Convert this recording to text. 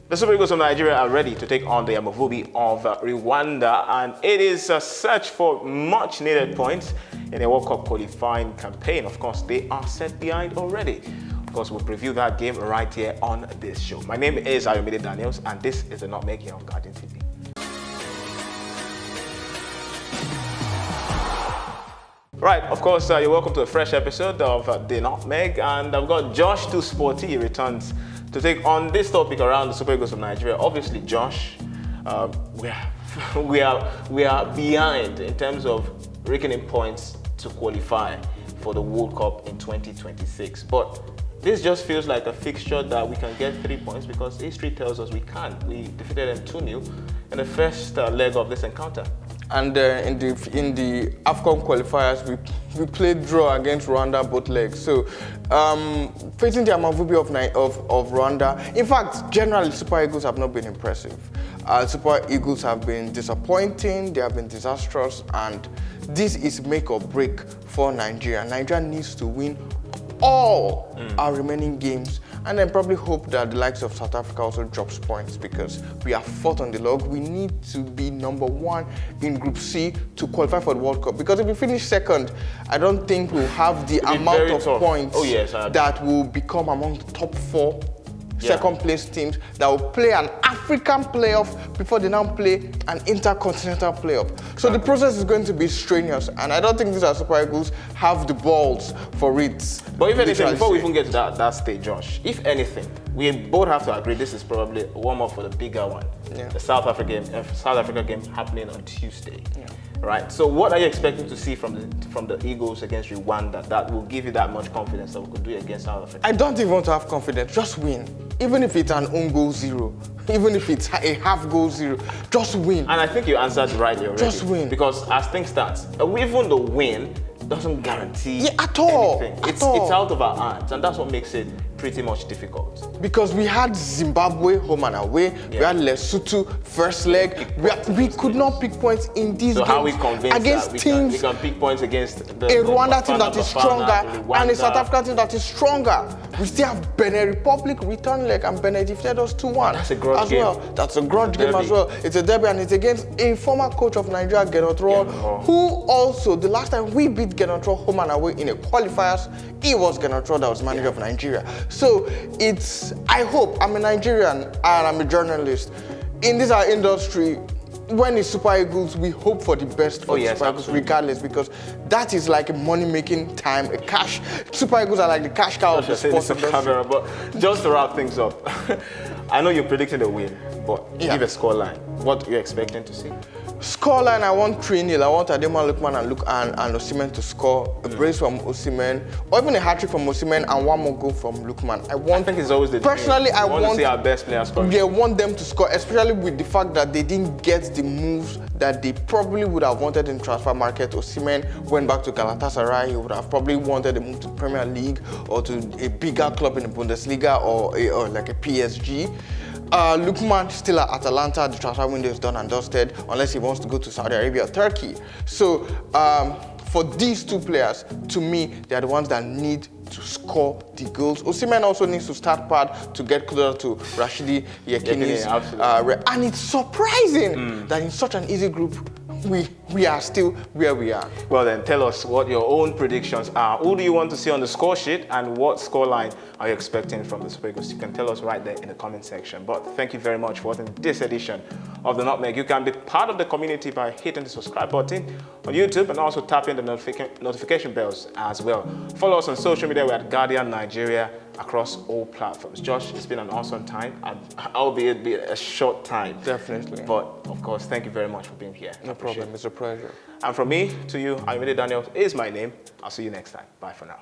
The Super Eagles of Nigeria are ready to take on the Amavubi of Rwanda, and it is a search for much needed points in a World Cup qualifying campaign. Of course, they are set behind already. Of course, we'll preview that game right here on this show. My name is Ayomid Daniels, and this is the Nutmeg here on Guardian TV. Right, of course, you're welcome to a fresh episode of the Nutmeg, and I've got Josh2Sporty. He returns to take on this topic around the Super Eagles of Nigeria. Obviously, Josh, we are behind in terms of reckoning points to qualify for the World Cup in 2026. But this just feels like a fixture that we can get 3 points because history tells us we can. We defeated them 2-0 in the first leg of this encounter. And in the AFCON qualifiers, we played draw against Rwanda both legs. So facing the Amavubi of Rwanda, in fact, generally Super Eagles have not been impressive. Super Eagles have been disappointing, they have been disastrous, and this is make or break for Nigeria. Nigeria needs to win all our remaining games and then probably hope that the likes of South Africa also drops points because we are fourth on the log. We need to be number one in Group C to qualify for the World Cup because if we finish second, I don't think we'll have the amount of points that will become among the top four second place teams that will play an African playoff before they now play an intercontinental playoff. So the process is going to be strenuous, and I don't think these are Super Eagles have the balls for it. But if anything, before we even get to that stage, Josh, if anything, we both have to agree this is probably a warm-up for the bigger one. The South Africa game happening on Tuesday. Right. So what are you expecting to see from the Eagles against Rwanda that will give you that much confidence that we could do it against South Africa? I don't even want to have confidence. Just win. Even if it's an own goal 0, even if it's a half goal 0, just win. And I think you answered rightly already. Just win. Because as things stand, even the win doesn't guarantee at all. Anything. It's out of our hands, and that's what makes it pretty much difficult. Because we had Zimbabwe home and away, we had Lesotho first leg. We could not pick points in these games. So how we convince against that teams, we can pick points against a Rwanda team that is stronger and a South African team that is stronger. We still have Benin Republic return leg, and Benin defeated us 2-1. That's a grudge game. Well. That's a grudge game as well. It's a derby, and it's against a former coach of Nigeria, Genotro, who also, the last time we beat Genotro home and away in a qualifiers, it was Genotro that was manager of Nigeria. So I hope, I'm a Nigerian and I'm a journalist. In this our industry, when it's Super Eagles, we hope for the best for Super Eagles regardless, because that is like a money-making time, a cash. Super Eagles are like the cash cow of the sports industry. But just to wrap things up, I know you're predicting a win, but give a scoreline. What you're expecting to see? Scoreline, I want 3-0. I want Ademola Lookman and Osimhen to score a brace from Osimhen, or even a hat-trick from Osimhen and one more goal from Lookman. I think it's always the personally, I want to see our best players score. Yeah, I want them to score, especially with the fact that they didn't get the moves that they probably would have wanted in transfer market. Osimhen went back to Galatasaray. He would have probably wanted a move to Premier League or to a bigger club in the Bundesliga or like a PSG. Lookman still at Atalanta. The transfer window is done and dusted unless he wants to go to Saudi Arabia or Turkey. So for these two players, to me, they are the ones that need to score the goals. Osimhen also needs to start part to get closer to Rashidi Yekini's. And it's surprising that in such an easy group, we are still where we are. Well then, tell us what your own predictions are. Who do you want to see on the score sheet, and what scoreline are you expecting from the Super Eagles? You can tell us right there in the comment section. But thank you very much for watching this edition of the Nutmeg. You can be part of the community by hitting the subscribe button on YouTube and also tapping the notification bells as well. Follow us on social media. We're at Guardian Nigeria across all platforms. Josh, it's been an awesome time, and albeit be a short time. Definitely. But of course, thank you very much for being here. No problem, it's a pleasure. And from me to you, Ayomid Daniels is my name. I'll see you next time. Bye for now.